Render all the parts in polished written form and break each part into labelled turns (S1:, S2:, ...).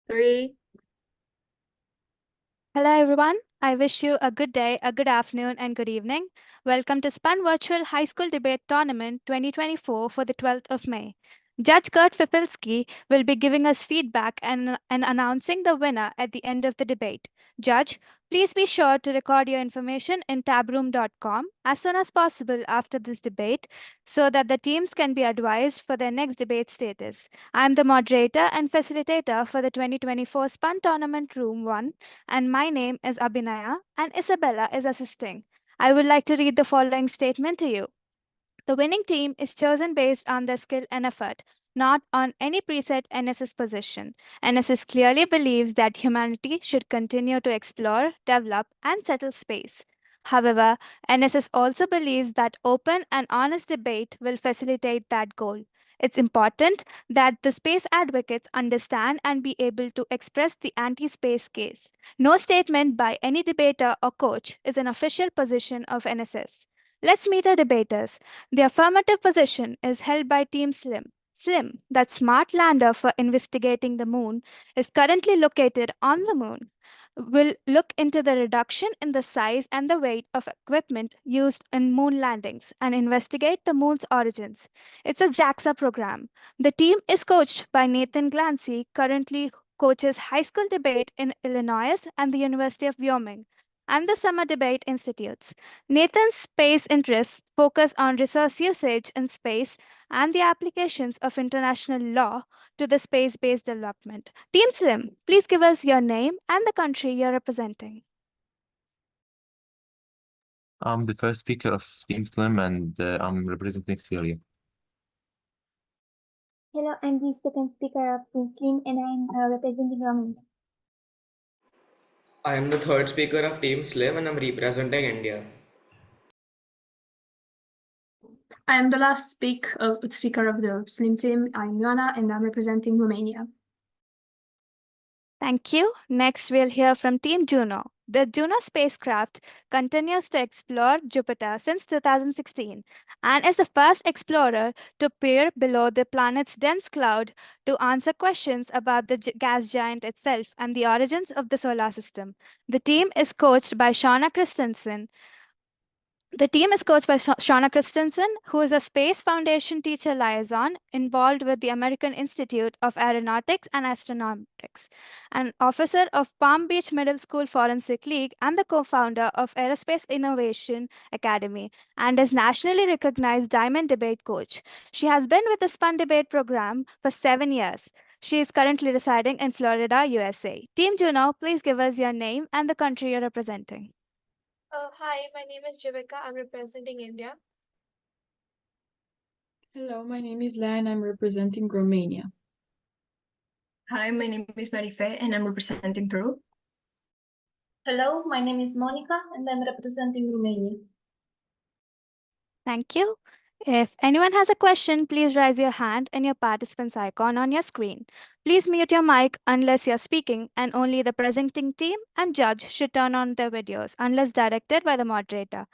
S1: 3.
S2: Hello, everyone. I wish you a good day, a good afternoon, and good evening. Welcome to spUN Virtual High School Debate Tournament 2024 for the 12th of May. Judge Kurt Fipilski will be giving us feedback and announcing the winner at the end of the debate. Judge, please be sure to record your information in tabroom.com as soon as possible after this debate so that the teams can be advised for their next debate status. I am the moderator and facilitator for the 2024 spUN Tournament Room 1, and my name is Abhinaya, and Isabella is assisting. I would like to read the following statement to you. The winning team is chosen based on their skill and effort, not on any preset NSS position. NSS clearly believes that humanity should continue to explore, develop, and settle space. However, NSS also believes that open and honest debate will facilitate that goal. It's important that the space advocates understand and be able to express the anti space case. No statement by any debater or coach is an official position of NSS. Let's meet our debaters. The affirmative position is held by Team Slim. Slim, that smart lander for investigating the moon, is currently located on the moon. Will look into the reduction in the size and the weight of equipment used in moon landings and investigate the moon's origins. It's a JAXA program. The team is coached by Nathan Glancy, currently coaches high school debate in Illinois and the University of Wyoming and the Summer Debate Institutes. Nathan's space interests focus on resource usage in space and the applications of international law to the space-based development. Team Slim, please give us your name and the country you're representing.
S3: I'm the first speaker of Team Slim, and I'm representing Syria.
S4: Hello, I'm the second speaker of Team Slim, and I'm representing Romania.
S1: I am the third speaker of Team Slim and I'm representing India.
S5: I am the last speaker of the Slim team. I'm Ioana and I'm representing Romania.
S2: Thank you. Next, we'll hear from Team Juno. The Juno spacecraft continues to explore Jupiter since 2016 and is the first explorer to peer below the planet's dense cloud to answer questions about the gas giant itself and the origins of the solar system. The team is coached by Shauna Christensen. Shauna Christensen, who is a Space Foundation teacher liaison involved with the American Institute of Aeronautics and Astronautics, an officer of Palm Beach Middle School Forensic League, and the co-founder of Aerospace Innovation Academy, and is nationally recognized Diamond Debate Coach. She has been with the spUN Debate program for 7 years. She is currently residing in Florida, USA. Team Juno, please give us your name and the country you're representing.
S6: Hi, my name is Jivika. I'm representing India.
S7: Hello, my name is Leah and I'm representing Romania.
S8: Hi, my name is Marife and I'm representing Peru.
S9: Hello, my name is Monica and I'm representing Romania.
S2: Thank you. If anyone has a question, please raise your hand and your participants icon on your screen. Please mute your mic unless you're speaking, and only the presenting team and judge should turn on their videos unless directed by the moderator.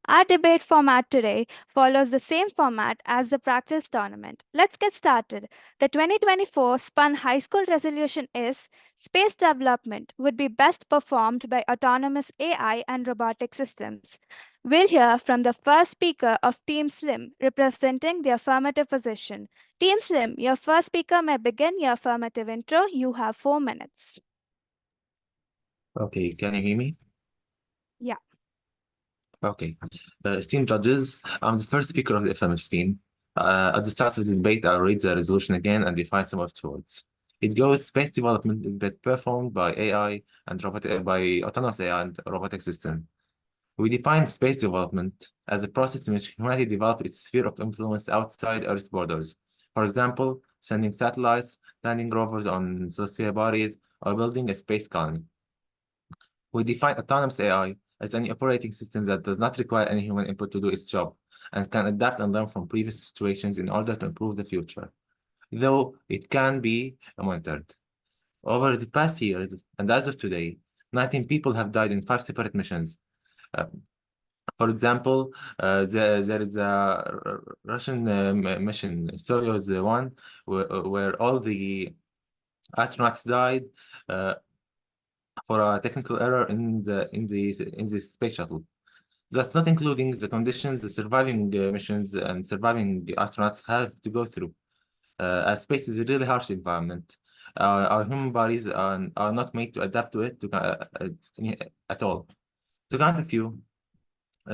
S2: Our debate format today follows the same format as the practice tournament. Let's get started. The 2024 spUN High School resolution is space development would be best performed by autonomous AI and robotic systems. We'll hear from the first speaker of Team Slim, representing the affirmative position. Team Slim, your first speaker may begin your affirmative intro. You have 4 minutes.
S3: Okay, can you hear me?
S2: Yeah.
S3: Okay. Esteemed judges, I'm the first speaker of the FMS team. At the start of the debate, I'll read the resolution again and define some of its words. It goes, space development is best performed by AI and by autonomous AI and robotic system. We define space development as a process in which humanity develops its sphere of influence outside Earth's borders. For example, sending satellites, landing rovers on celestial bodies, or building a space colony. We define autonomous AI as any operating system that does not require any human input to do its job and can adapt and learn from previous situations in order to improve the future, though it can be monitored. Over the past year, and as of today, 19 people have died in 5 separate missions. For example, there is a Russian mission, Soyuz 1, where all the Astronauts died for a technical error in the space shuttle. That's not including the conditions the surviving missions and surviving astronauts have to go through. As space is a really harsh environment. Our human bodies are not made to adapt to it at all. To count a few,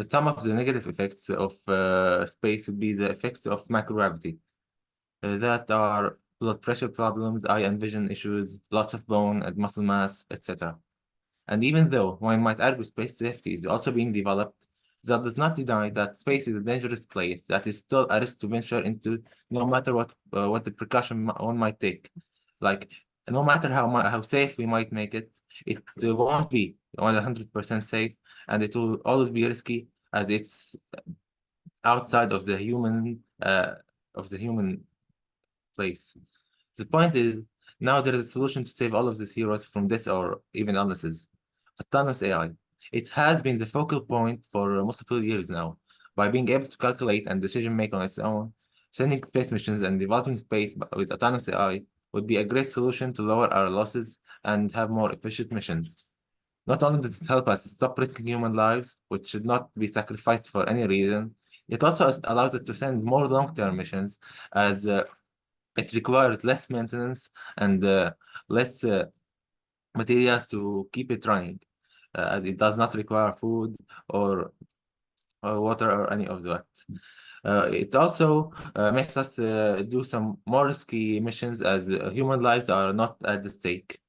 S3: some of the negative effects of space would be the effects of microgravity. That are blood pressure problems, eye and vision issues, loss of bone and muscle mass, etc. And even though one might argue space safety is also being developed, that does not deny that space is a dangerous place that is still a risk to venture into, no matter what the precaution one might take. Like, no matter how safe we might make it, it won't be 100% safe, and it will always be risky as it's outside of the human place. The point is, now there is a solution to save all of these heroes from this or even illnesses. Autonomous AI. It has been the focal point for multiple years now. By being able to calculate and decision make on its own, sending space missions and developing space with autonomous AI would be a great solution to lower our losses and have more efficient missions. Not only does it help us stop risking human lives, which should not be sacrificed for any reason, it also allows us to send more long-term missions as it required less maintenance and less materials to keep it running, as it does not require food or water or any of that. It also makes us do some more risky missions as human lives are not at the stake.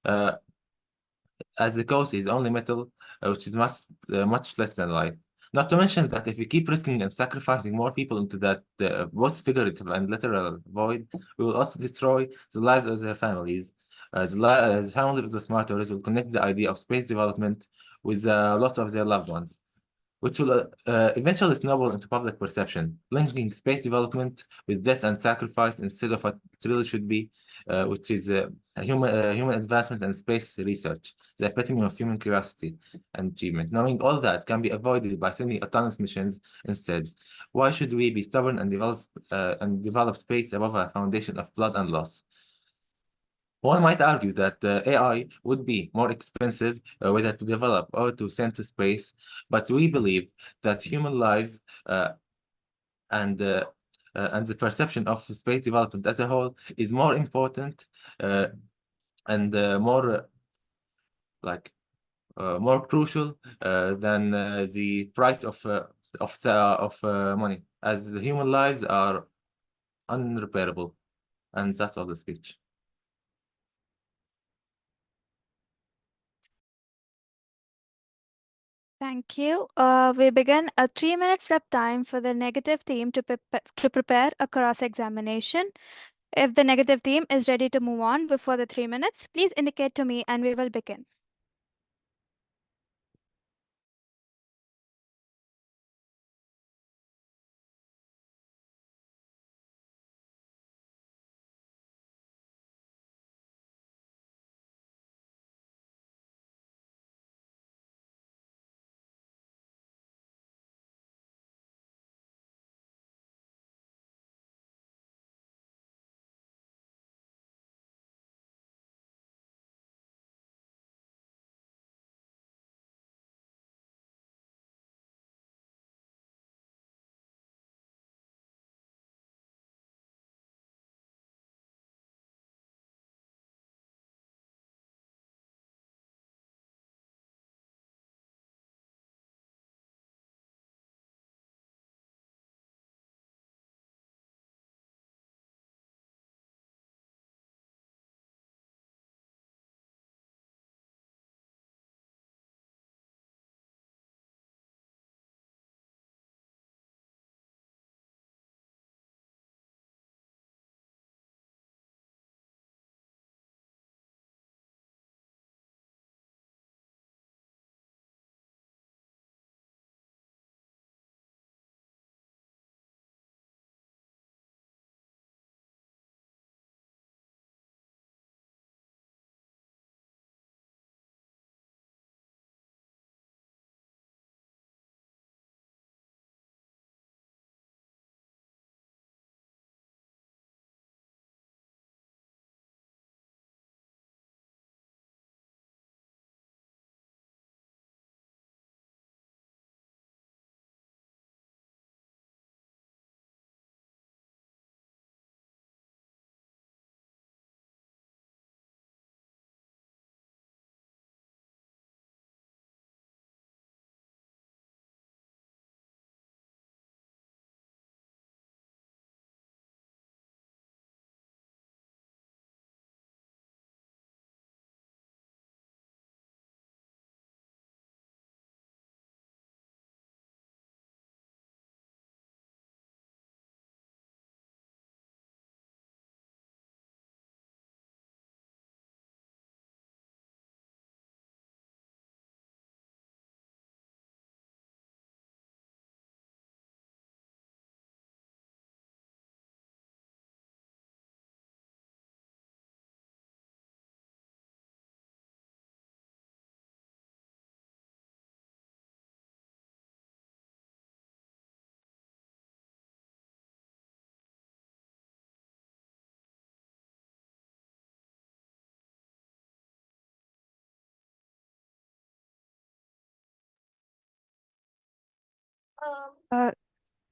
S3: As the cost is only metal, which is much less than life. Not to mention that if we keep risking and sacrificing more people into that both figurative and literal void, we will also destroy the lives of their families. The family of the martyrs will connect the idea of space development with the loss of their loved ones, which will eventually snowball into public perception, linking space development with death and sacrifice instead of what it really should be, which is human advancement and space research, the epitome of human curiosity and achievement. Knowing all that can be avoided by sending autonomous missions instead. Why should we be stubborn and develop space above a foundation of blood and loss? One might argue that AI would be more expensive whether to develop or to send to space, but we believe that human lives and the perception of space development as a whole is more important and more crucial than the price of money, as the human lives are unrepairable. And that's all the speech.
S2: Thank you. We begin a 3-minute prep time for the negative team to prepare a cross-examination. If the negative team is ready to move on before the 3 minutes, please indicate to me and we will begin.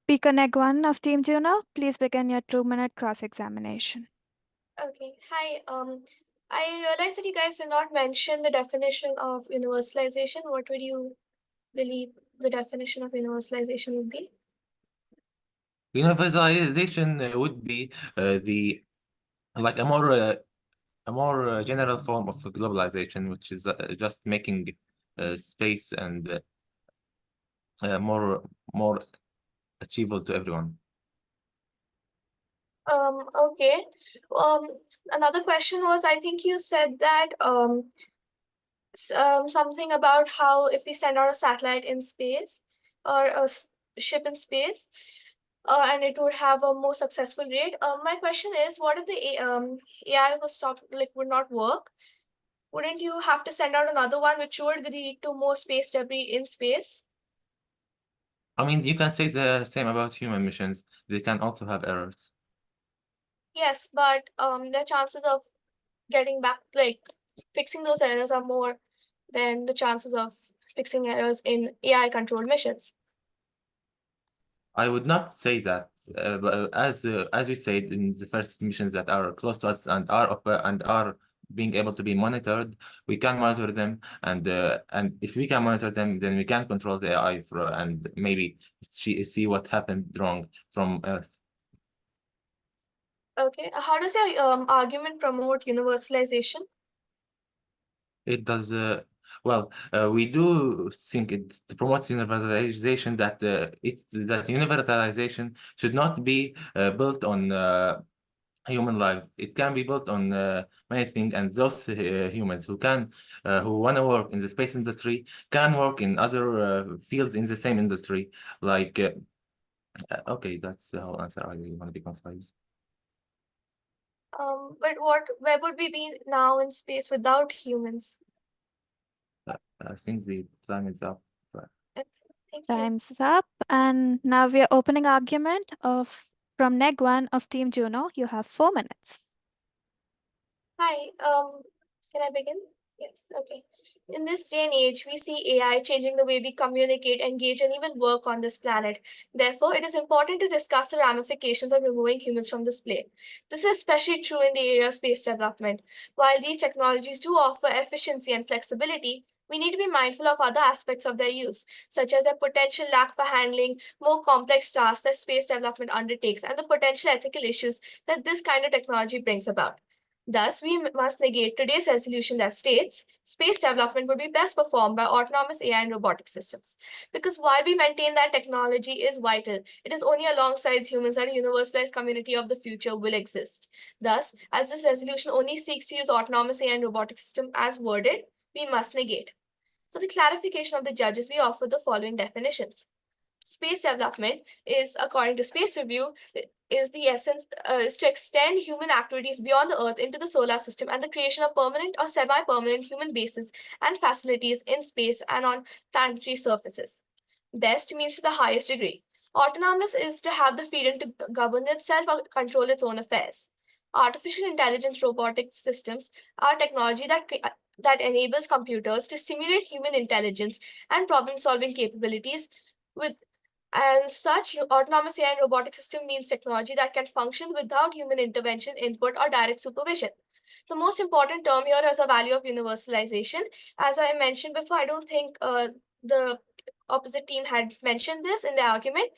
S2: Speaker Neg1 of Team Juno, please begin your 2-minute cross-examination.
S6: Okay. Hi. I realized that you guys did not mention the definition of universalization. What would you believe the definition of universalization would be?
S3: Universalization would be the like a more general form of globalization, which is just making space and more achievable to everyone.
S6: Okay. Another question was, I think you said that something about how if we send out a satellite in space or a ship in space, and it would have a more successful rate. My question is, what if the AI was stopped, like would not work? Wouldn't you have to send out another one which would lead to more space debris in space?
S3: I mean, you can say the same about human missions. They can also have errors.
S6: Yes, but the chances of getting back, like fixing those errors are more than the chances of fixing errors in AI controlled missions.
S3: I would not say that, but as we said in the first missions that are close to us and are being able to be monitored, we can monitor them, and if we can monitor them, then we can control the AI and maybe see what happened wrong from Earth.
S6: Okay, how does your argument promote universalization?
S3: It does. Well, we do think it promotes universalization that universalization should not be built on human lives. It can be built on many things, and those humans who want to work in the space industry can work in other fields in the same industry. Like, okay, that's the whole answer. I really want to be concise.
S6: But where would we be now in space without humans?
S3: I think the time is up.
S6: Thank you.
S2: Time's up. And now we are opening argument from Neg1 of Team Juno. You have 4 minutes.
S6: Hi, can I begin? Yes, okay. In this day and age, we see AI changing the way we communicate, engage, and even work on this planet. Therefore, it is important to discuss the ramifications of removing humans from display. This is especially true in the area of space development. While these technologies do offer efficiency and flexibility, we need to be mindful of other aspects of their use, such as their potential lack for handling more complex tasks that space development undertakes and the potential ethical issues that this kind of technology brings about. Thus, we must negate today's resolution that states space development would be best performed by autonomous AI and robotic systems. Because while we maintain that technology is vital, it is only alongside humans that a universalized community of the future will exist. Thus, as this resolution only seeks to use autonomous AI and robotic system as worded, we must negate. For the clarification of the judges, we offer the following definitions. Space development is, according to Space Review, is the essence is to extend human activities beyond the Earth into the solar system and the creation of permanent or semi-permanent human bases and facilities in space and on planetary surfaces. Best means to the highest degree. Autonomous is to have the freedom to govern itself or control its own affairs. Artificial intelligence robotic systems are technology that enables computers to simulate human intelligence and problem-solving capabilities with and such autonomous AI and robotic system means technology that can function without human intervention, input, or direct supervision. The most important term here is the value of universalization. As I mentioned before, I don't think the opposite team had mentioned this in the argument.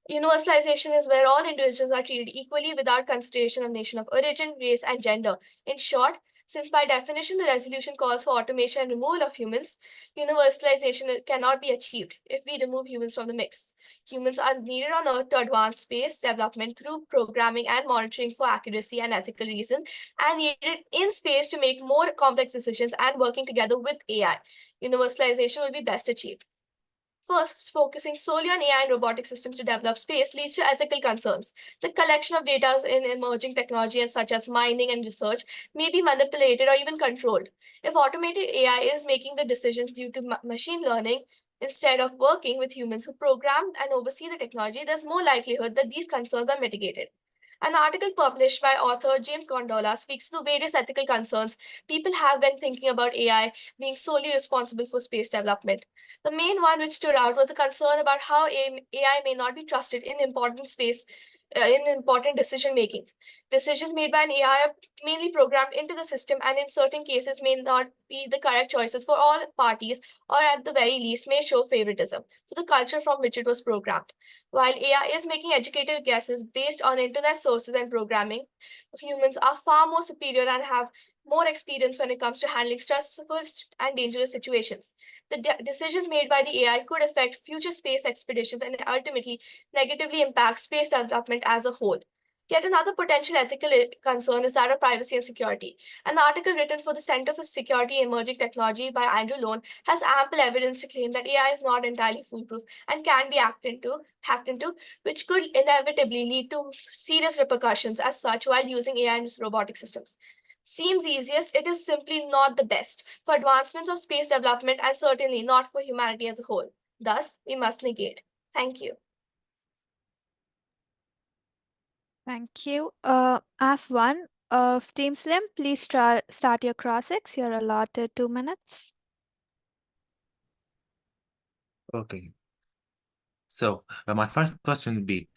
S6: Universalization is where all individuals are treated equally without consideration of nation of origin, race, and gender. In short, since by definition the resolution calls for automation and removal of humans, universalization cannot be achieved if we remove humans from the mix. Humans are needed on Earth to advance space development through programming and monitoring for accuracy and ethical reasons, and needed in space to make more complex decisions and working together with AI. Universalization will be best achieved. First, focusing solely on AI and robotic systems to develop space leads to ethical concerns. The collection of data in emerging technology, such as mining and research, may be manipulated or even controlled. If automated AI is making the decisions due to machine learning, instead of working with humans who program and oversee the technology, there's more likelihood that these concerns are mitigated. An article published by author James Gondola speaks to the various ethical concerns people have when thinking about AI being solely responsible for space development. The main one which stood out was a concern about how AI may not be trusted in important decision making. Decisions made by an AI are mainly programmed into the system and in certain cases may not be the correct choices for all parties, or at the very least may show favoritism to the culture from which it was programmed. While AI is making educated guesses based on internet sources and programming, humans are far more superior and have more experience when it comes to handling stressful and dangerous situations. The decisions made by the AI could affect future space expeditions and ultimately negatively impact space development as a whole. Yet another potential ethical concern is that of privacy and security. An article written for the Center for Security Emerging Technology by Andrew Lone has ample evidence to claim that AI is not entirely foolproof and can be hacked into, which could inevitably lead to serious repercussions as such while using AI in robotic systems. Seems easiest, it is simply not the best for advancements of space development and certainly not for humanity as a whole. Thus, we must negate. Thank you.
S2: Thank you. F1 of Team Slim, please start your cross-ex. You're allotted 2 minutes.
S3: Okay. So my first question would be,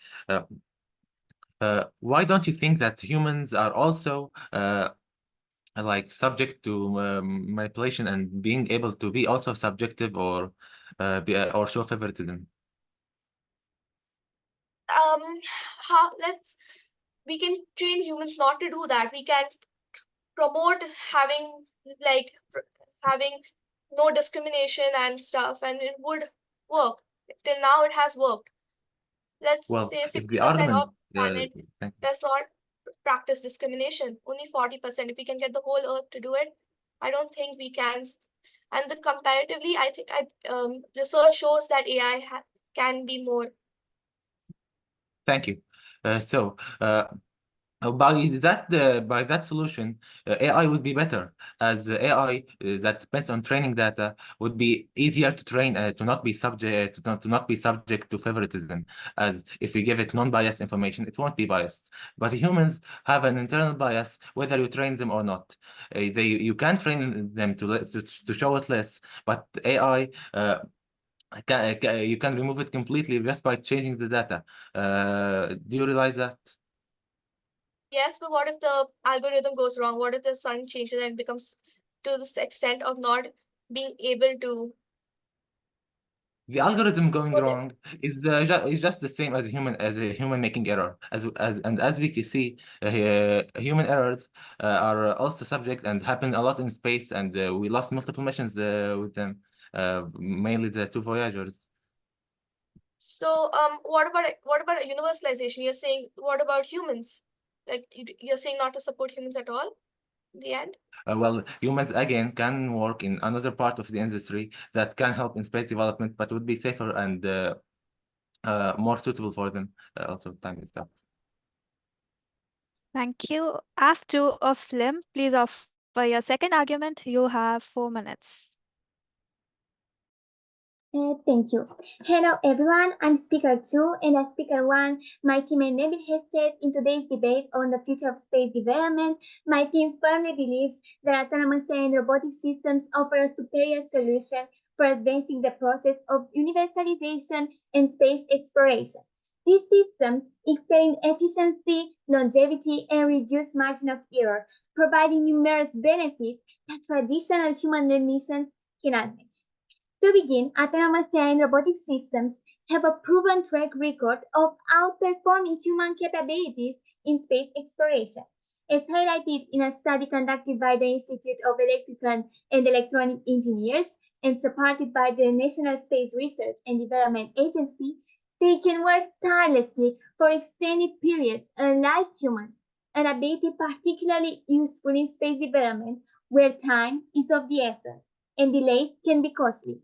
S3: why don't you think that humans are also like subject to manipulation and being able to be also subjective or show favoritism?
S6: We can train humans not to do that. We can promote having no discrimination and stuff, and it would work. Till now, it has worked. Let's
S3: Well,
S6: say
S3: if the
S6: 60%
S3: argument,
S6: of the planet does not practice discrimination. Only 40%. If we can get the whole Earth to do it, I don't think we can. And the comparatively, I think research shows that AI can be more.
S3: Thank you. By that solution, AI would be better, as AI that depends on training data would be easier to train to not be subject to favoritism. As if we give it non-biased information, it won't be biased. But humans have an internal bias whether you train them or not. You can train them to show it less, but AI. You can remove it completely just by changing the data. Do you realize that?
S6: Yes, but what if the algorithm goes wrong? What if the sun changes and it becomes to this extent of not being able to?
S3: The algorithm going wrong is just the same as a human making error. As we can see, human errors are also subject and happen a lot in space, and we lost multiple missions with them, mainly the 2 Voyagers.
S6: So, what about universalization? You're saying what about humans? Like you're saying not to support humans at all? In the end.
S3: Well, humans again can work in another part of the industry that can help in space development, but would be safer and more suitable for them. Also, time is up.
S2: Thank you. F2 of Slim, please offer your second argument. You have 4 minutes.
S4: Thank you. Hello everyone, I'm speaker 2 and as speaker 1, my team enabled headset in today's debate on the future of space development. My team firmly believes that autonomous and robotic systems offer a superior solution for advancing the process of universalization and space exploration. These systems excel in efficiency, longevity, and reduced margin of error, providing numerous benefits that traditional human-led missions cannot match. To begin, autonomous and robotic systems have a proven track record of outperforming human capabilities in space exploration, as highlighted in a study conducted by the Institute of Electrical and Electronic Engineers and supported by the National Space Research and Development Agency. They can work tirelessly for extended periods, unlike humans, an ability particularly useful in space development where time is of the essence and delays can be costly.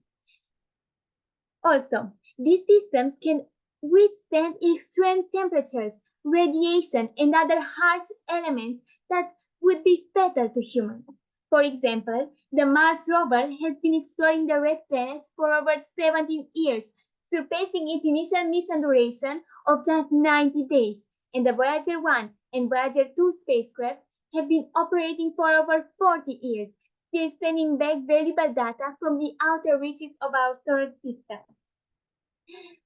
S4: Also, these systems can withstand extreme temperatures, radiation, and other harsh elements that would be fatal to humans. For example, the Mars rover has been exploring the red planet for over 17 years, surpassing its initial mission duration of just 90 days. and the Voyager 1 and Voyager 2 spacecraft have been operating for over 40 years, still sending back valuable data from the outer reaches of our solar system.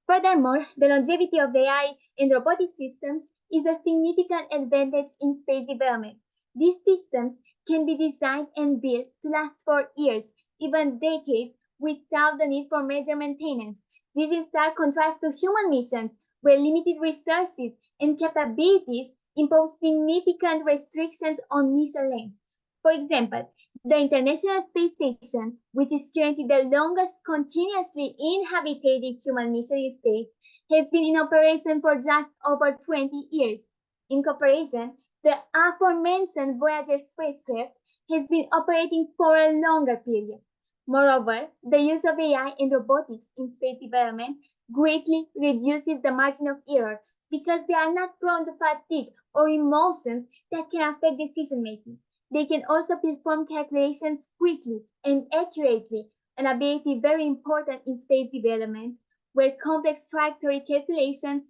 S4: Furthermore, the longevity of AI and robotic systems is a significant advantage in space development. These systems can be designed and built to last for years, even decades, without the need for major maintenance. This is stark contrast to human missions, where limited resources and capabilities impose significant restrictions on mission length. For example, the International Space Station, which is currently the longest continuously inhabited human mission in space, has been in operation for just over 20 years. In comparison, the aforementioned Voyager spacecraft has been operating for a longer period. Moreover, the use of AI and robotics in space development greatly reduces the margin of error because they are not prone to fatigue or emotions that can affect decision making. They can also perform calculations quickly and accurately, an ability very important in space development, where complex trajectory calculations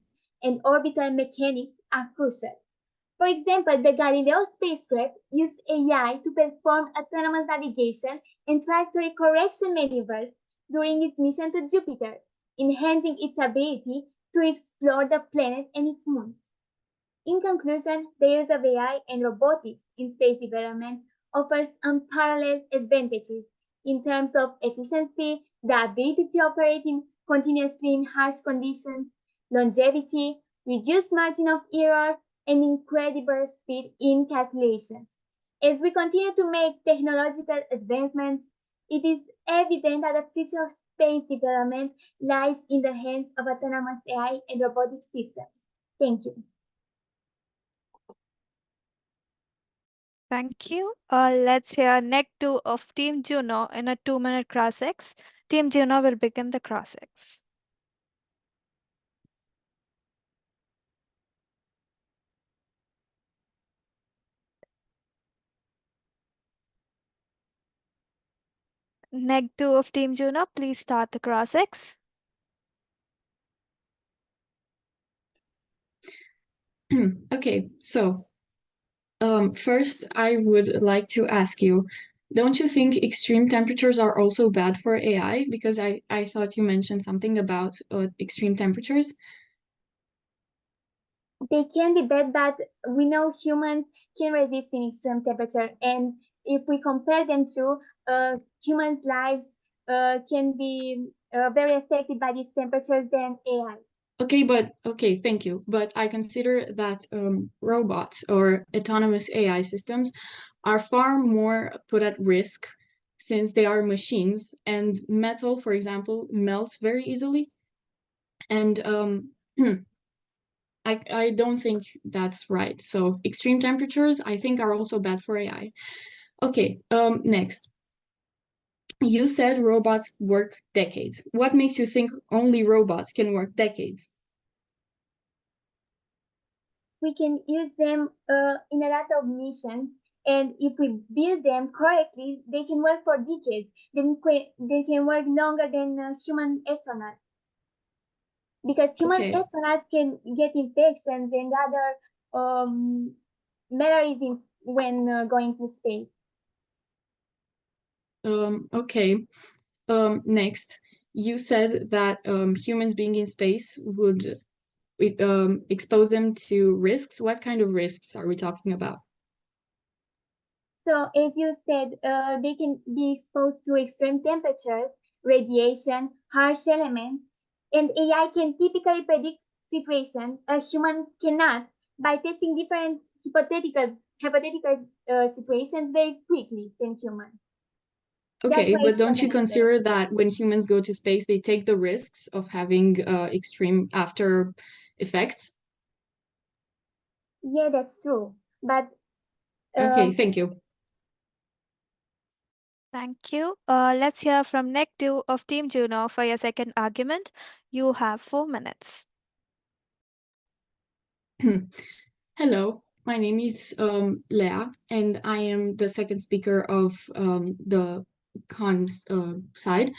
S4: and orbital mechanics are crucial. For example, the Galileo spacecraft used AI to perform autonomous navigation and trajectory correction maneuvers during its mission to Jupiter, enhancing its ability to explore the planet and its moons. In conclusion, the use of AI and robotics in space development offers unparalleled advantages in terms of efficiency, the ability to operate continuously in harsh conditions, longevity, reduced margin of error, and incredible speed in calculations. As we continue to make technological advancements, it is evident that the future of space development lies in the hands of autonomous AI and robotic systems. Thank you.
S2: Thank you. Let's hear next 2 of Team Juno in a 2-minute cross-X. Team Juno will begin the cross-X. Next 2 of Team Juno, please start the cross-X.
S7: Okay, so first I would like to ask you, don't you think extreme temperatures are also bad for AI? Because I thought you mentioned something about extreme temperatures.
S4: They can be bad, but we know humans can resist in extreme temperature. And if we compare them to humans' lives can be very affected by these temperatures than AI.
S7: Okay, thank you. But I consider that robots or autonomous AI systems are far more put at risk since they are machines, and metal, for example, melts very easily. And I don't think that's right. So extreme temperatures, I think, are also bad for AI. Okay, next. You said robots work decades. What makes you think only robots can work decades?
S4: We can use them in a lot of missions, and if we build them correctly, they can work for decades. They can work longer than human astronauts. Because human astronauts can get infections and other maladies when going to space.
S7: Okay. Next, you said that humans being in space would expose them to risks. What kind of risks are we talking about?
S4: So, as you said, they can be exposed to extreme temperatures, radiation, harsh elements, and AI can typically predict situations a human cannot by testing different hypothetical situations very quickly than humans.
S7: Okay, but don't you consider that when humans go to space, they take the risks of having extreme after effects?
S4: Yeah, that's true. But
S7: okay, thank you.
S2: Thank you. Let's hear from next 2 of Team Juno for your second argument. You have 4 minutes.
S7: Hello, my name is Lea, and I am the second speaker of the cons side.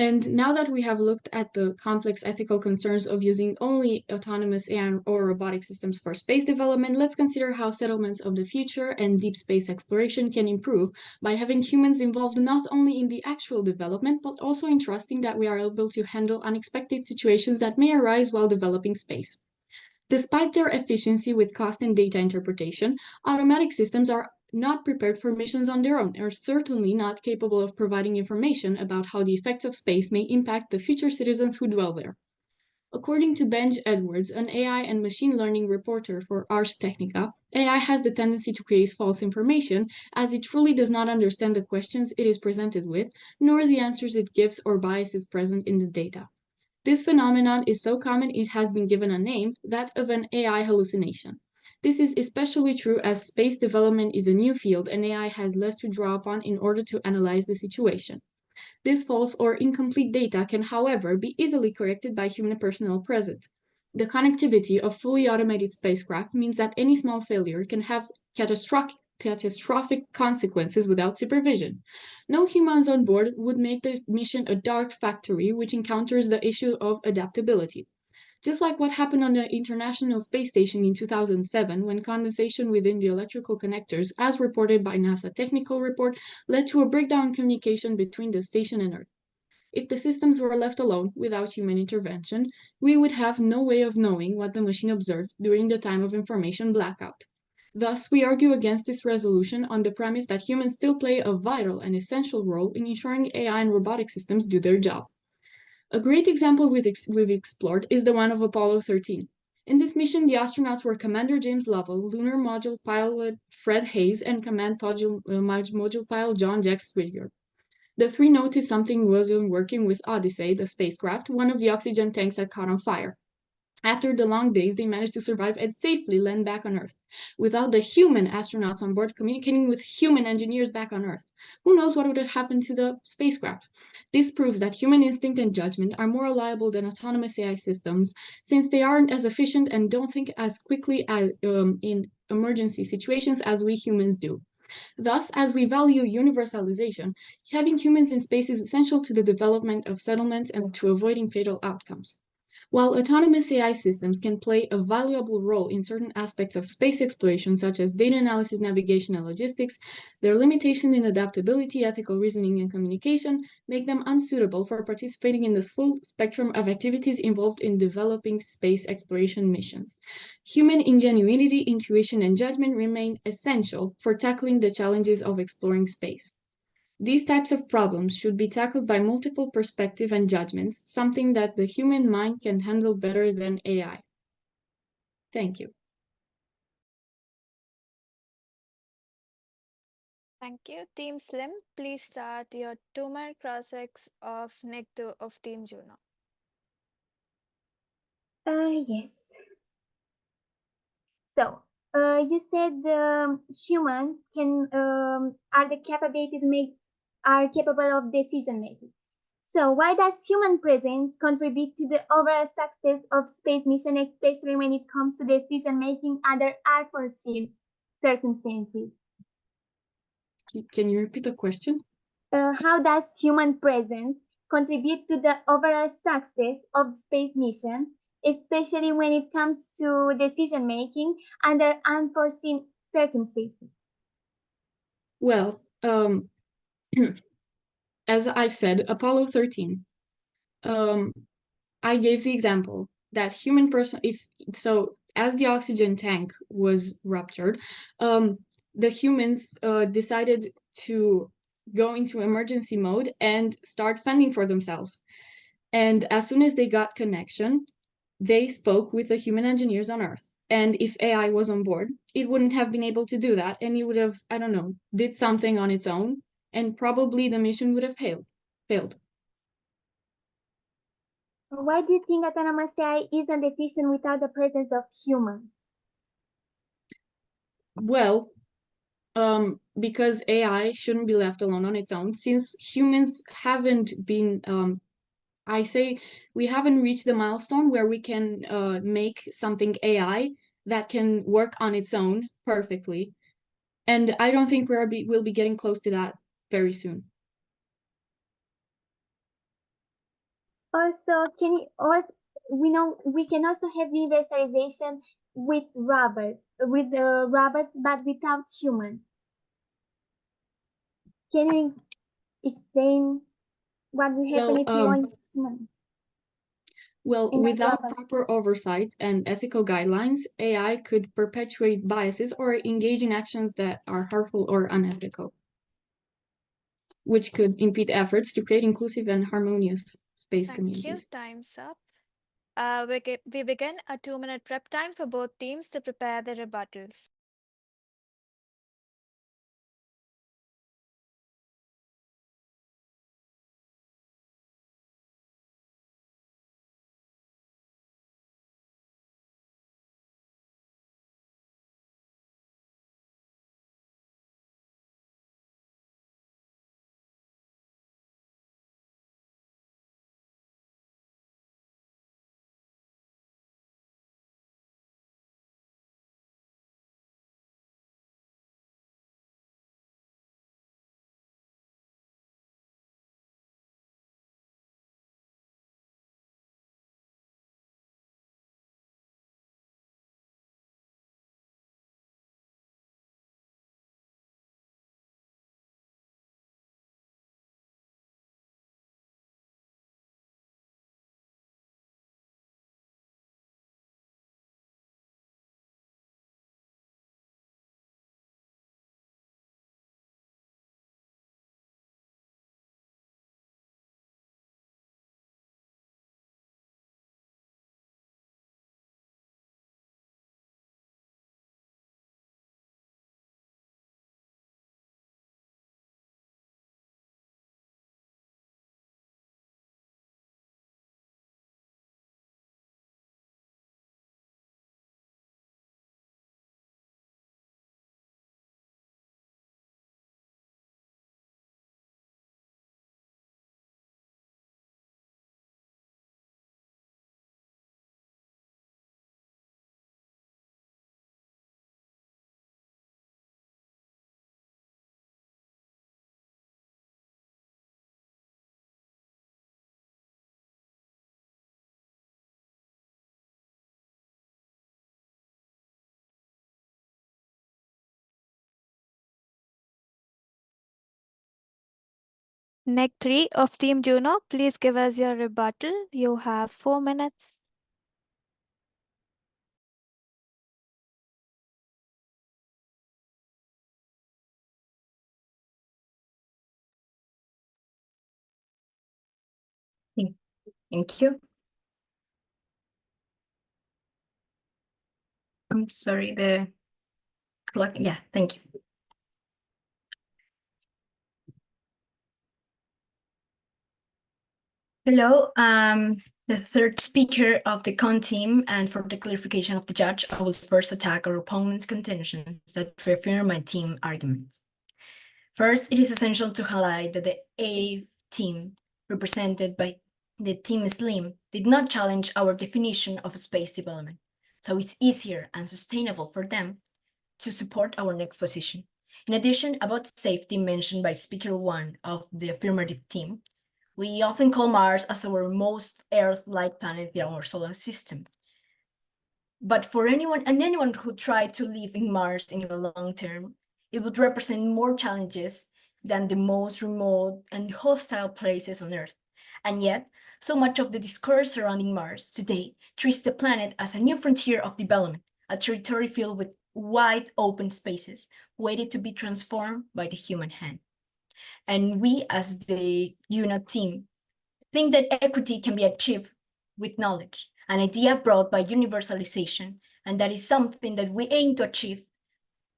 S7: And now that we have looked at the complex ethical concerns of using only autonomous AI or robotic systems for space development, let's consider how settlements of the future and deep space exploration can improve by having humans involved not only in the actual development, but also in trusting that we are able to handle unexpected situations that may arise while developing space. Despite their efficiency with cost and data interpretation, automatic systems are not prepared for missions on their own, or certainly not capable of providing information about how the effects of space may impact the future citizens who dwell there. According to Benj Edwards, an AI and machine learning reporter for Ars Technica, AI has the tendency to create false information as it truly does not understand the questions it is presented with, nor the answers it gives or biases present in the data. This phenomenon is so common it has been given a name, that of an AI hallucination. This is especially true as space development is a new field and AI has less to draw upon in order to analyze the situation. This false or incomplete data can, however, be easily corrected by human personnel present. The connectivity of fully automated spacecraft means that any small failure can have catastrophic consequences without supervision. No humans on board would make the mission a dark factory which encounters the issue of adaptability. Just like what happened on the International Space Station in 2007, when condensation within the electrical connectors, as reported by NASA technical report, led to a breakdown in communication between the station and Earth. If the systems were left alone without human intervention, we would have no way of knowing what the machine observed during the time of information blackout. Thus, we argue against this resolution on the premise that humans still play a vital and essential role in ensuring AI and robotic systems do their job. A great example we've explored is the one of Apollo 13. In this mission, the astronauts were Commander James Lovell, Lunar Module Pilot Fred Hayes, and Command Module Pilot John Jack Swigert. The three noticed something wasn't working with Odyssey, the spacecraft. One of the oxygen tanks had caught on fire. After the long days, they managed to survive and safely land back on Earth, without the human astronauts on board communicating with human engineers back on Earth. Who knows what would have happened to the spacecraft? This proves that human instinct and judgment are more reliable than autonomous AI systems, since they aren't as efficient and don't think as quickly as, in emergency situations as we humans do. Thus, as we value universalization, having humans in space is essential to the development of settlements and to avoiding fatal outcomes. While autonomous AI systems can play a valuable role in certain aspects of space exploration, such as data analysis, navigation, and logistics, their limitation in adaptability, ethical reasoning, and communication make them unsuitable for participating in the full spectrum of activities involved in developing space exploration missions. Human ingenuity, intuition, and judgment remain essential for tackling the challenges of exploring space. These types of problems should be tackled by multiple perspectives and judgments, something that the human mind can handle better than AI. Thank you.
S2: Thank you. Team Slim, please start your 2-minute cross-ex of NEC2 of Team Juno.
S4: Yes. So, you said humans are capable of decision making. So, why does human presence contribute to the overall success of space mission, especially when it comes to decision making under unforeseen circumstances?
S7: Can you repeat the question?
S4: How does human presence contribute to the overall success of space mission, especially when it comes to decision making under unforeseen circumstances?
S7: Well, as I've said, Apollo 13, I gave the example that as the oxygen tank was ruptured, the humans decided to go into emergency mode and start fending for themselves. And as soon as they got connection, they spoke with the human engineers on Earth. And if AI was on board, it wouldn't have been able to do that. And it would have, I don't know, did something on its own. And probably the mission would have failed.
S4: Why do you think autonomous AI isn't efficient without the presence of humans?
S7: Well, because AI shouldn't be left alone on its own, since humans haven't been, we haven't reached the milestone where we can make something AI that can work on its own perfectly. And I don't think we'll be getting close to that very soon.
S4: Also, we know we can also have universalization with robots, but without humans. Can you explain what will happen if we want humans?
S7: Well,
S4: And not
S7: without
S4: robots?
S7: proper oversight and ethical guidelines, AI could perpetuate biases or engage in actions that are harmful or unethical, which could impede efforts to create inclusive and harmonious space communities.
S2: Thank you. Time's up. We begin a 2-minute prep time for both teams to prepare their rebuttals. Neg 3 of Team Juno, please give us your rebuttal. You have 4 minutes.
S8: Thank you. I'm sorry, the clock. Yeah, thank you. Hello, the third speaker of the con team, and for the clarification of the judge, I will first attack our opponent's contentions that reaffirm my team arguments. First, it is essential to highlight that the A team, represented by the Team Slim, did not challenge our definition of space development, so it's easier and sustainable for them to support our next position. In addition, about safety mentioned by Speaker 1 of the affirmative team, we often call Mars as our most Earth-like planet in our solar system. But for anyone who tried to live in Mars in the long term, it would represent more challenges than the most remote and hostile places on Earth. And yet, so much of the discourse surrounding Mars today treats the planet as a new frontier of development, a territory filled with wide open spaces, waiting to be transformed by the human hand. And we, as the Juno team, think that equity can be achieved with knowledge, an idea brought by universalization, and that is something that we aim to achieve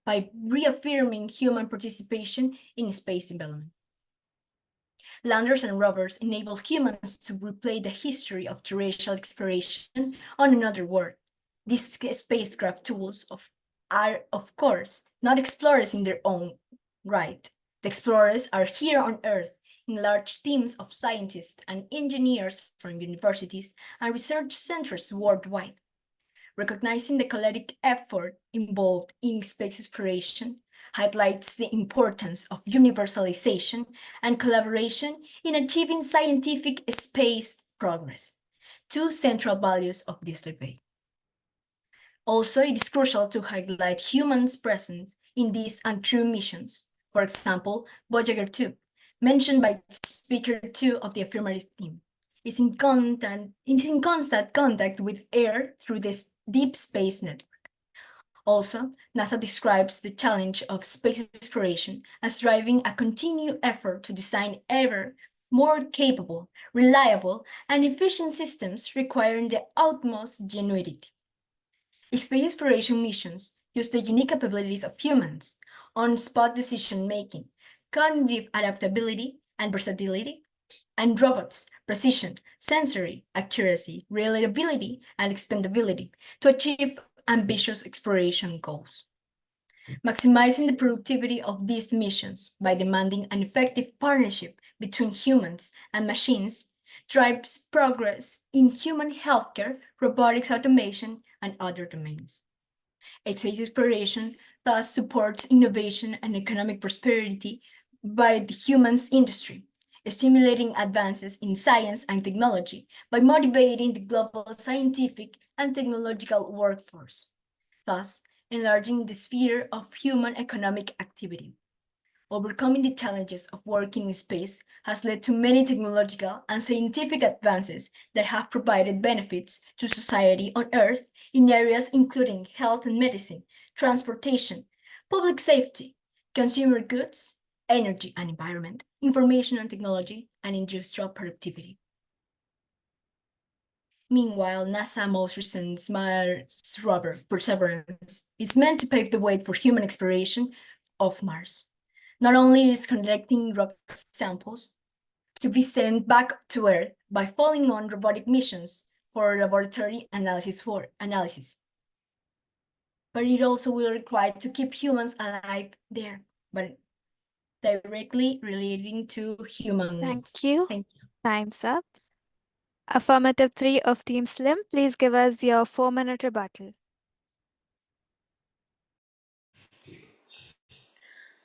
S8: by reaffirming human participation in space development. Landers and rovers enable humans to replay the history of terrestrial exploration on another world. These spacecraft tools are, of course, not explorers in their own right. The explorers are here on Earth in large teams of scientists and engineers from universities and research centers worldwide. Recognizing the collective effort involved in space exploration highlights the importance of universalization and collaboration in achieving scientific space progress, two central values of this debate. Also, it is crucial to highlight humans' presence in these uncrewed missions. For example, Voyager 2, mentioned by Speaker 2 of the affirmative team, is in constant contact with air through this deep space network. Also, NASA describes the challenge of space exploration as driving a continued effort to design ever more capable, reliable, and efficient systems requiring the utmost genuinity. Space exploration missions use the unique capabilities of humans, on-spot decision-making, cognitive adaptability and versatility, and robots' precision, sensory accuracy, reliability, and expandability to achieve ambitious exploration goals. Maximizing the productivity of these missions by demanding an effective partnership between humans and machines drives progress in human healthcare, robotics automation, and other domains. Space exploration thus supports innovation and economic prosperity by the humans industry, stimulating advances in science and technology by motivating the global scientific and technological workforce, thus enlarging the sphere of human economic activity. Overcoming the challenges of working in space has led to many technological and scientific advances that have provided benefits to society on Earth in areas including health and medicine, transportation, public safety, consumer goods, energy and environment, information and technology, and industrial productivity. Meanwhile, NASA's most recent Mars rover, Perseverance, is meant to pave the way for human exploration of Mars. Not only is collecting rock samples to be sent back to Earth by following on robotic missions for laboratory analysis, but it also will require to keep humans alive there, but directly relating to human needs.
S2: Thank you.
S8: Thank you.
S2: Time's up. Affirmative 3 of Team Slim, please give us your 4-minute rebuttal.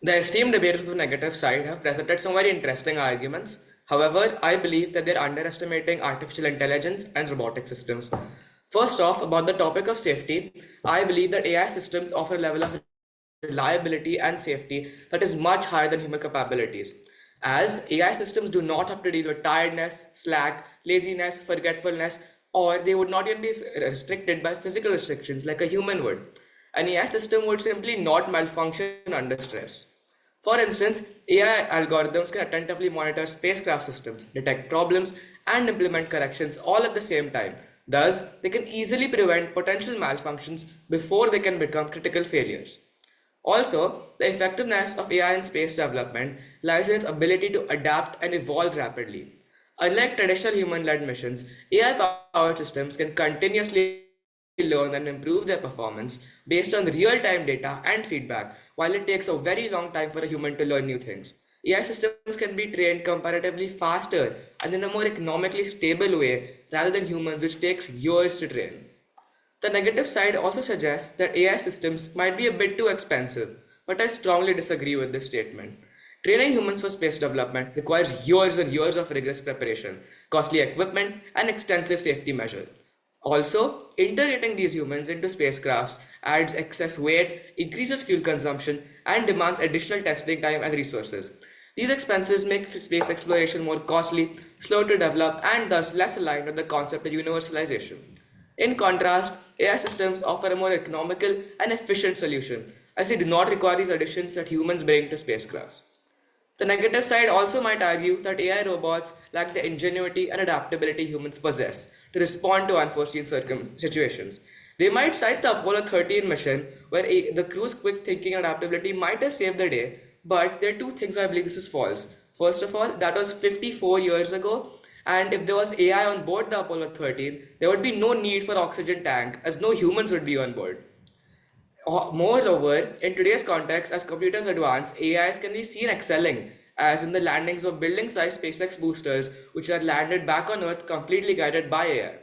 S1: The esteemed debaters of the negative side have presented some very interesting arguments. However, I believe that they're underestimating artificial intelligence and robotic systems. First off, about the topic of safety, I believe that AI systems offer a level of reliability and safety that is much higher than human capabilities. As AI systems do not have to deal with tiredness, slack, laziness, forgetfulness, or they would not even be restricted by physical restrictions like a human would. An AI system would simply not malfunction under stress. For instance, AI algorithms can attentively monitor spacecraft systems, detect problems, and implement corrections all at the same time. Thus, they can easily prevent potential malfunctions before they can become critical failures. Also, the effectiveness of AI in space development lies in its ability to adapt and evolve rapidly. Unlike traditional human-led missions, AI-powered systems can continuously learn and improve their performance based on real-time data and feedback, while it takes a very long time for a human to learn new things. AI systems can be trained comparatively faster and in a more economically stable way rather than humans, which takes years to train. The negative side also suggests that AI systems might be a bit too expensive, but I strongly disagree with this statement. Training humans for space development requires years and years of rigorous preparation, costly equipment, and extensive safety measures. Also, integrating these humans into spacecrafts adds excess weight, increases fuel consumption, and demands additional testing time and resources. These expenses make space exploration more costly, slow to develop, and thus less aligned with the concept of universalization. In contrast, AI systems offer a more economical and efficient solution, as they do not require these additions that humans bring to spacecrafts. The negative side also might argue that AI robots lack the ingenuity and adaptability humans possess to respond to unforeseen situations. They might cite the Apollo 13 mission, where the crew's quick thinking and adaptability might have saved the day, but there are two things I believe this is false. First of all, that was 54 years ago, and if there was AI on board the Apollo 13, there would be no need for oxygen tank, as no humans would be on board. Moreover, in today's context, as computers advance, AIs can be seen excelling, as in the landings of building-sized SpaceX boosters, which are landed back on Earth completely guided by AI.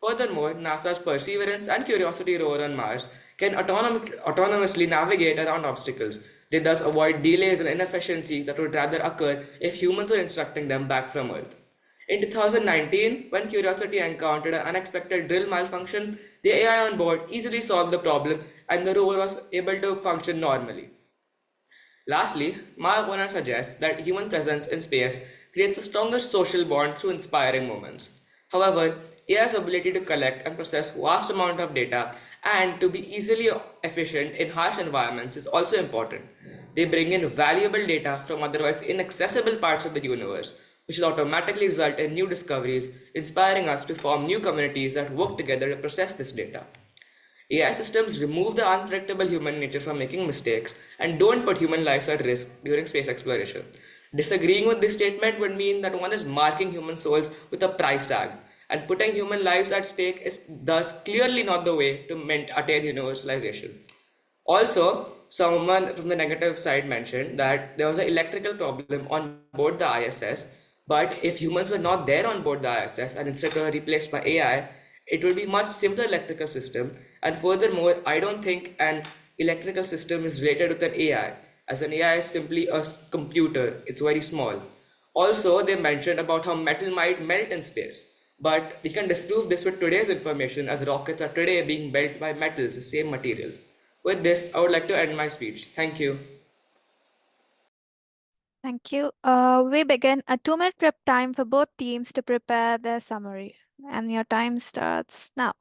S1: Furthermore, NASA's Perseverance and Curiosity rover on Mars can autonomously navigate around obstacles. They thus avoid delays and inefficiencies that would rather occur if humans were instructing them back from Earth. In 2019, when Curiosity encountered an unexpected drill malfunction, the AI on board easily solved the problem and the rover was able to function normally. Lastly, my opponent suggests that human presence in space creates a stronger social bond through inspiring moments. However, AI's ability to collect and process vast amount of data and to be easily efficient in harsh environments is also important. They bring in valuable data from otherwise inaccessible parts of the universe, which will automatically result in new discoveries, inspiring us to form new communities that work together to process this data. AI systems remove the unpredictable human nature from making mistakes and don't put human lives at risk during space exploration. Disagreeing with this statement would mean that one is marking human souls with a price tag, and putting human lives at stake is thus clearly not the way to attain universalization. Also, someone from the negative side mentioned that there was an electrical problem on board the ISS, but if humans were not there on board the ISS and instead were replaced by AI, it would be much simpler electrical system. And furthermore, I don't think an electrical system is related with an AI, as an AI is simply a computer. It's very small. Also, they mentioned about how metal might melt in space, but we can disprove this with today's information as rockets are today being built by metals, the same material. With this, I would like to end my speech. Thank you.
S2: Thank you. We begin a 2-minute prep time for both teams to prepare their summary. And your time starts now.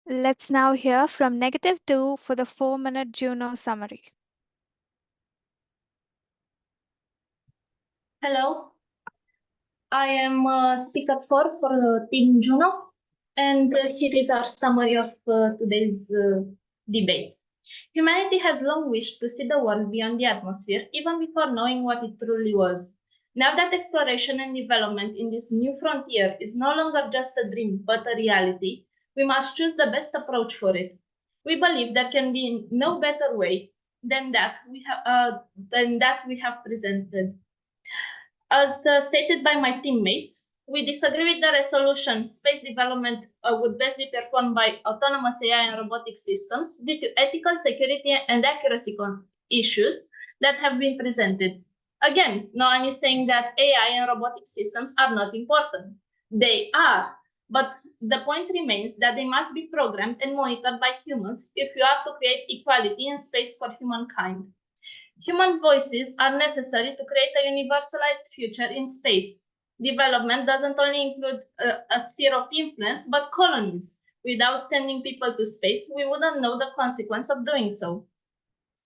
S2: Let's now hear from -2 for the 4-minute Juno summary.
S9: Hello, I am speaker 4 for Team Juno, and here is our summary of today's debate. Humanity has long wished to see the world beyond the atmosphere, even before knowing what it truly was. Now that exploration and development in this new frontier is no longer just a dream, but a reality, we must choose the best approach for it. We believe there can be no better way than that we have presented. As stated by my teammates, we disagree with the resolution space development would best be performed by autonomous AI and robotic systems due to ethical, security, and accuracy issues that have been presented. Again, no one is saying that AI and robotic systems are not important. They are, but the point remains that they must be programmed and monitored by humans if you are to create equality in space for humankind. Human voices are necessary to create a universalized future in space. Development doesn't only include a sphere of influence, but colonies. Without sending people to space, we wouldn't know the consequence of doing so.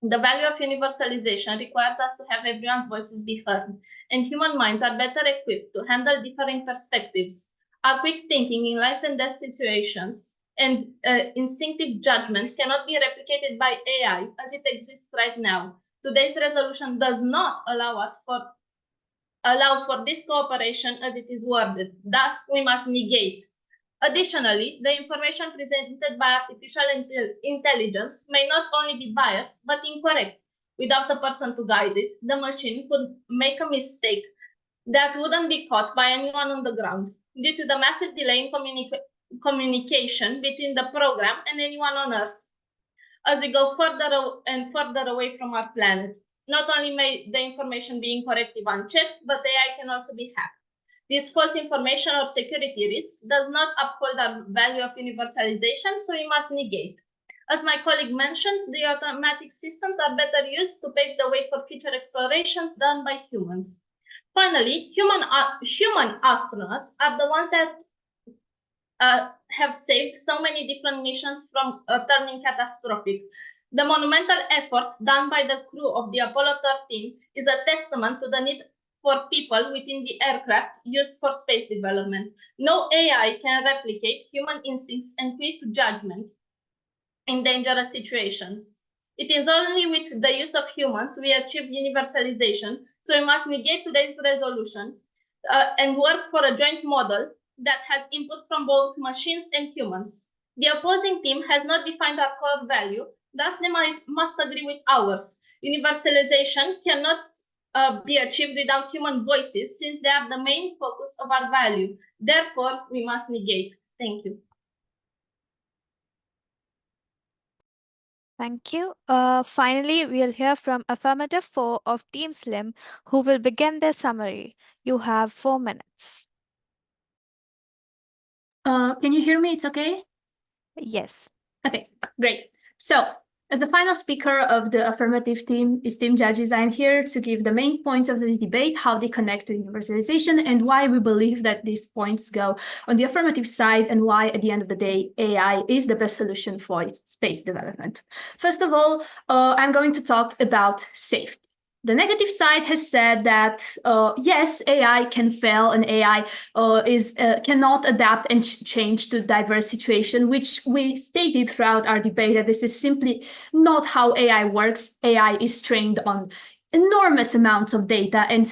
S9: The value of universalization requires us to have everyone's voices be heard, and human minds are better equipped to handle differing perspectives. Our quick thinking in life and death situations and instinctive judgments cannot be replicated by AI as it exists right now. Today's resolution does not allow for this cooperation as it is worded. Thus, we must negate. Additionally, the information presented by artificial intelligence may not only be biased, but incorrect. Without a person to guide it, the machine could make a mistake that wouldn't be caught by anyone on the ground due to the massive delay in communication between the program and anyone on Earth. As we go further and further away from our planet, not only may the information be incorrect if unchecked, but AI can also be hacked. This false information or security risk does not uphold our value of universalization, so we must negate. As my colleague mentioned, the automatic systems are better used to pave the way for future explorations done by humans. Finally, human astronauts are the ones that have saved so many different missions from turning catastrophic. The monumental effort done by the crew of the Apollo 13 is a testament to the need for people within the aircraft used for space development. No AI can replicate human instincts and quick judgment in dangerous situations. It is only with the use of humans we achieve universalization, so we must negate today's resolution and work for a joint model that has input from both machines and humans. The opposing team has not defined our core value, thus they must agree with ours. Universalization cannot be achieved without human voices, since they are the main focus of our value. Therefore, we must negate. Thank you.
S2: Thank you. Finally, we'll hear from Affirmative 4 of Team Slim, who will begin their summary. You have 4 minutes.
S5: Can you hear me? It's okay?
S2: Yes.
S5: Okay, great. So, as the final speaker of the affirmative team, esteemed judges, I'm here to give the main points of this debate, how they connect to universalization, and why we believe that these points go on the affirmative side, and why, at the end of the day, AI is the best solution for space development. First of all, I'm going to talk about safety. The negative side has said that, yes, AI can fail, and AI cannot adapt and change to diverse situation, which we stated throughout our debate that this is simply not how AI works. AI is trained on enormous amounts of data, and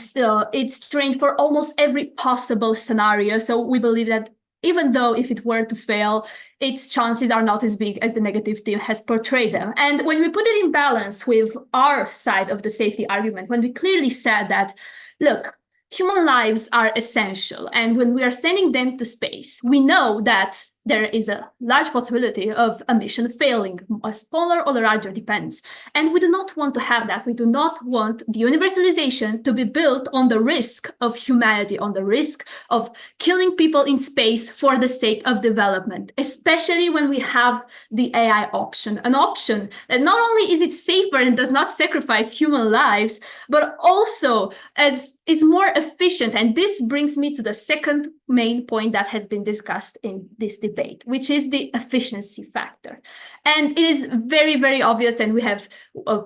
S5: it's trained for almost every possible scenario. So we believe that even though if it were to fail, its chances are not as big as the negative team has portrayed them. And when we put it in balance with our side of the safety argument, when we clearly said that, look, human lives are essential, and when we are sending them to space, we know that there is a large possibility of a mission failing, a smaller or larger, depends. And we do not want to have that. We do not want the universalization to be built on the risk of humanity, on the risk of killing people in space for the sake of development, especially when we have the AI option, an option that not only is it safer and does not sacrifice human lives, but also is more efficient. And this brings me to the second main point that has been discussed in this debate, which is the efficiency factor. And it is very, very obvious, and we have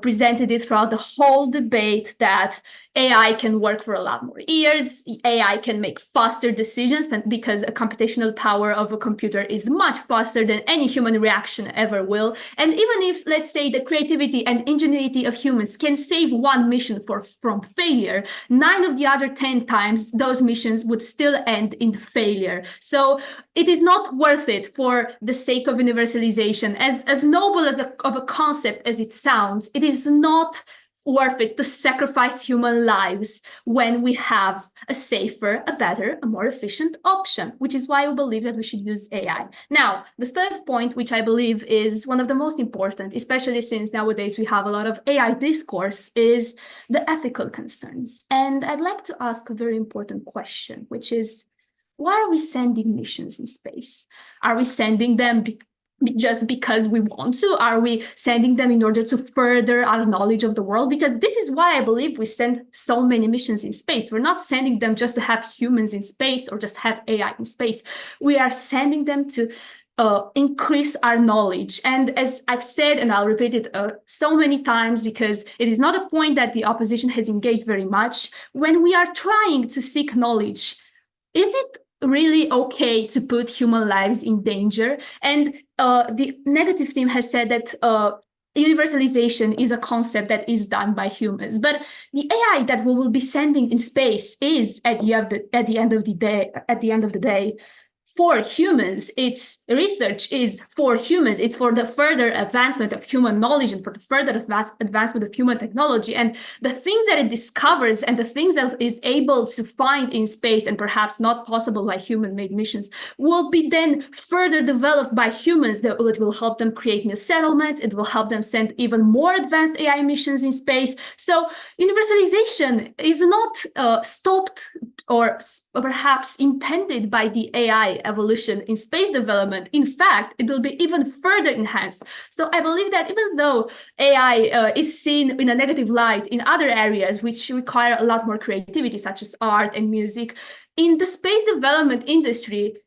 S5: presented it throughout the whole debate, that AI can work for a lot more years. AI can make faster decisions because a computational power of a computer is much faster than any human reaction ever will. And even if, let's say, the creativity and ingenuity of humans can save one mission from failure, 9 of the other 10 times those missions would still end in failure. So it is not worth it for the sake of universalization. As noble of a concept as it sounds, it is not worth it to sacrifice human lives when we have a safer, a better, a more efficient option, which is why we believe that we should use AI. Now, the third point, which I believe is one of the most important, especially since nowadays we have a lot of AI discourse, is the ethical concerns. And I'd like to ask a very important question, which is, why are we sending missions in space? Are we sending them just because we want to? Are we sending them in order to further our knowledge of the world? Because this is why I believe we send so many missions in space. We're not sending them just to have humans in space or just have AI in space. We are sending them to increase our knowledge. And as I've said, and I'll repeat it so many times, because it is not a point that the opposition has engaged very much, when we are trying to seek knowledge, is it really okay to put human lives in danger? And the negative team has said that universalization is a concept that is done by humans, but the AI that we will be sending in space is at the end of the day for humans. Its research is for humans. It's for the further advancement of human knowledge and for the further advancement of human technology. And the things that it discovers and the things that is able to find in space and perhaps not possible by human-made missions will be then further developed by humans. That it will help them create new settlements. It will help them send even more advanced AI missions in space. So universalization is not stopped or perhaps impeded by the AI evolution in space development. In fact, it will be even further enhanced. So I believe that even though AI is seen in a negative light in other areas which require a lot more creativity, such as art and music, in the space development industry,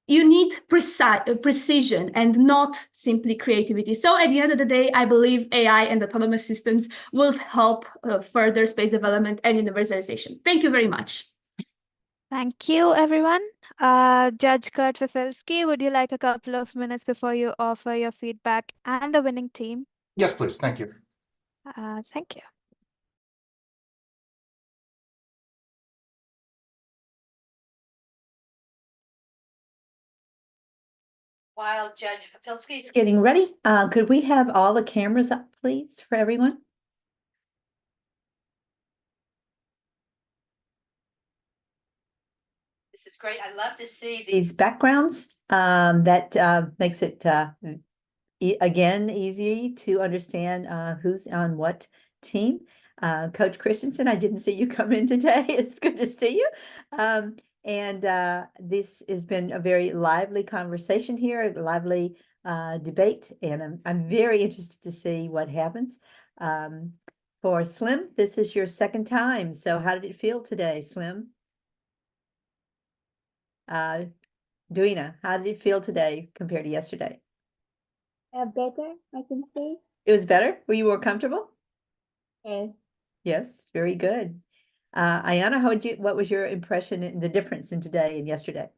S5: you need precision and not simply creativity. So at the end of the day, I believe AI and autonomous systems will help further space development and universalization. Thank you very much.
S2: Thank you, everyone. Judge Kurt Fifilski, would you like a couple of minutes before you offer your feedback and the winning team?
S10: Yes, please. Thank you.
S2: Thank you.
S11: While Judge Fifilski is getting ready, could we have all the cameras up, please, for everyone? This is great. I love to see these backgrounds. That makes it again easy to understand who's on what team. Coach Christensen, I didn't see you come in today. It's good to see you. And this has been a very lively conversation here, a lively debate, and I'm very interested to see what happens. For Slim, this is your second time. So how did it feel today, Slim? Duina, how did it feel today compared to yesterday?
S4: Better, I can say.
S11: It was better? Were you more comfortable?
S4: Yes.
S11: Yes, very good. Ayana, what was your impression in the difference in today and yesterday?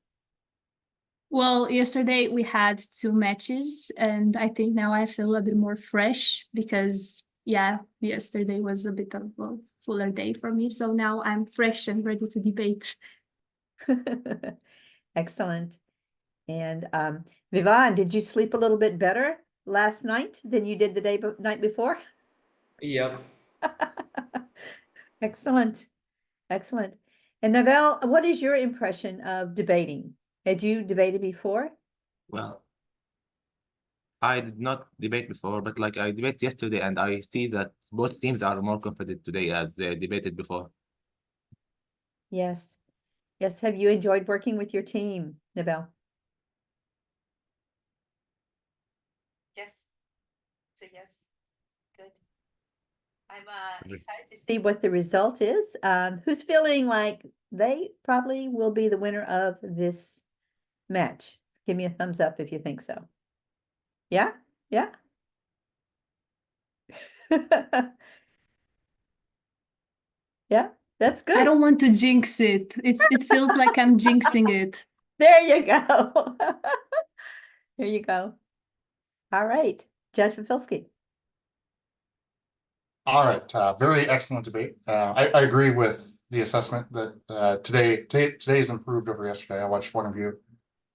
S5: Well, yesterday we had 2 matches, and I think now I feel a bit more fresh because, yeah, yesterday was a bit of a fuller day for me. So now I'm fresh and ready to debate.
S11: Excellent. And Vivan, did you sleep a little bit better last night than you did the night before?
S1: Yep.
S11: Excellent. Excellent. And Navel, what is your impression of debating? Had you debated before?
S3: Well, I did not debate before, but like I debated yesterday, and I see that both teams are more confident today as they debated before.
S11: Yes. Yes. Have you enjoyed working with your team, Navel?
S8: Yes. So yes, good. I'm
S11: excited to see what the result is. Who's feeling like they probably will be the winner of this match? Give me a thumbs up if you think so. Yeah? Yeah? Yeah, that's good.
S5: I don't want to jinx it. It feels like I'm jinxing it.
S11: There you go. There you go. All right, Judge Fifilski.
S10: All right. Very excellent debate. I agree with the assessment that today is improved over yesterday. I watched one of you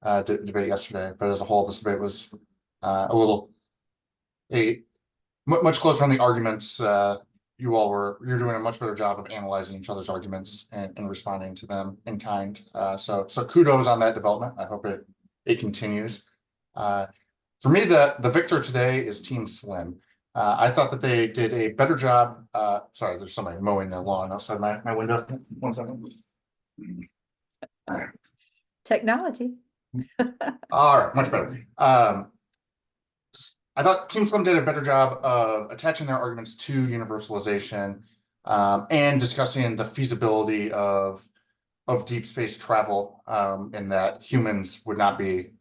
S10: debate yesterday, but as a whole, this debate was much closer on the arguments. You're doing a much better job of analyzing each other's arguments and responding to them in kind. So kudos on that development. I hope it continues. For me, the victor today is Team Slim. I thought that they did a better job. Sorry, there's somebody mowing their lawn outside my window. 1 second.
S11: Technology.
S10: All right, much better. I thought Team Slim did a better job of attaching their arguments to universalization and discussing the feasibility of deep space travel, and that humans would not be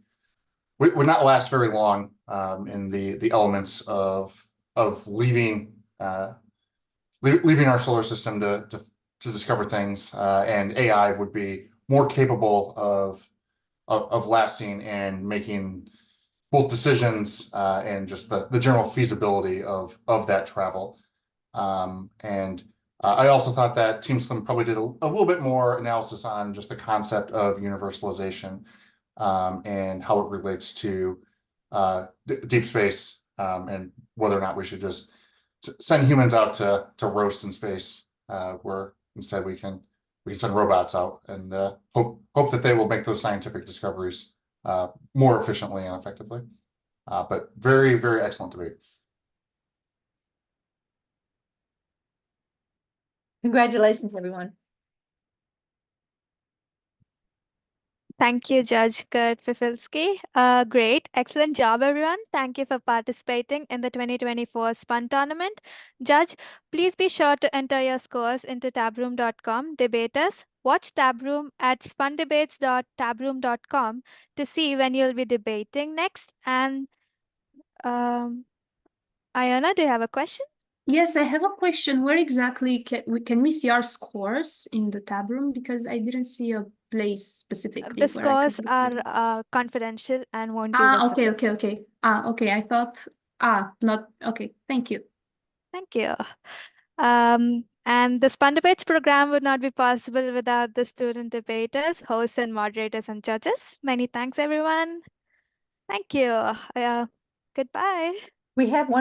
S10: would not last very long in the elements of leaving leaving our solar system to discover things, and AI would be more capable of lasting and making both decisions and just the general feasibility of that travel. And I also thought that Team Slim probably did a little bit more analysis on just the concept of universalization and how it relates to deep space, and whether or not we should just send humans out to roast in space, where instead we can send robots out and hope that they will make those scientific discoveries more efficiently and effectively. But very, very excellent debate.
S11: Congratulations, everyone.
S2: Thank you, Judge Kurt Fifilski. Great. Excellent job, everyone. Thank you for participating in the 2024 SPUN tournament. Judge, please be sure to enter your scores into tabroom.com. Debaters, watch Tabroom at spundebates.tabroom.com to see when you'll be debating next. And Iona, do you have a question?
S5: Yes, I have a question. Where exactly can we see our scores in the tab room? Because I didn't see a place specifically
S2: The
S5: where I could
S2: scores
S5: look at it.
S2: are confidential and won't be
S5: Okay,
S2: visible.
S5: okay. Okay. I thought, not, okay. Thank you.
S2: Thank you. And the SPUN Debates program would not be possible without the student debaters, hosts, and moderators and judges. Many thanks, everyone. Thank you. Goodbye.
S11: We have one